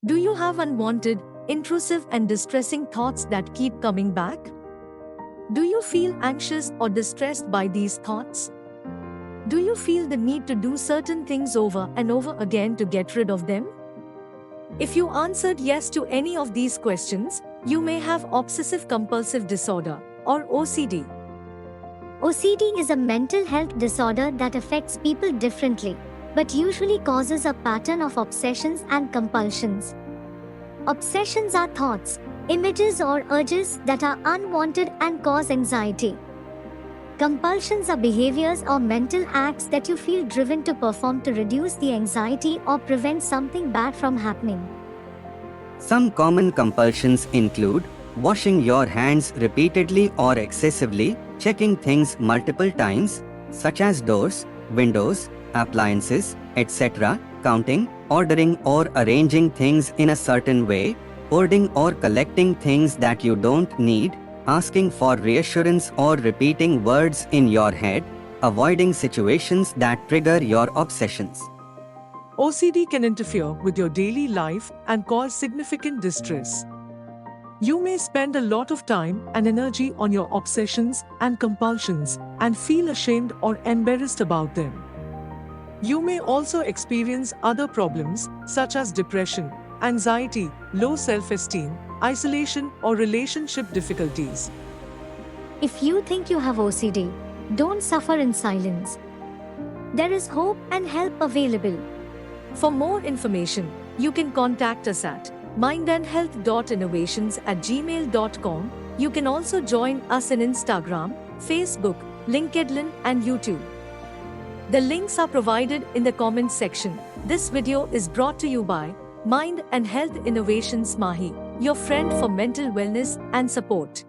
Do you have unwanted, intrusive, and distressing thoughts that keep coming back? Do you feel anxious or distressed by these thoughts? Do you feel the need to do certain things over and over again to get rid of them? If you answered yes to any of these questions, you may have obsessive compulsive disorder, or OCD. OCD is a mental health disorder that affects people differently, but usually causes a pattern of obsessions and compulsions. Obsessions are thoughts, images, or urges that are unwanted and cause anxiety. Compulsions are behaviors or mental acts that you feel driven to perform to reduce the anxiety or prevent something bad from happening. Some common compulsions include washing your hands repeatedly or excessively, checking things multiple times, such as doors, windows, appliances, etc., counting, ordering or arranging things in a certain way, hoarding or collecting things that you don't need, asking for reassurance or repeating words in your head, avoiding situations that trigger your obsessions. OCD can interfere with your daily life and cause significant distress. You may spend a lot of time and energy on your obsessions and compulsions and feel ashamed or embarrassed about them. You may also experience other problems such as depression, anxiety, low self-esteem, isolation, or relationship difficulties. If you think you have OCD, don't suffer in silence. There is hope and help available. For more information, you can contact us at mindandhealth.innovations@gmail.com. You can also join us in Instagram, Facebook, LinkedIn, and YouTube. The links are provided in the comments section. This video is brought to you by Mind and Health Innovations MAHI, your friend for mental wellness and support.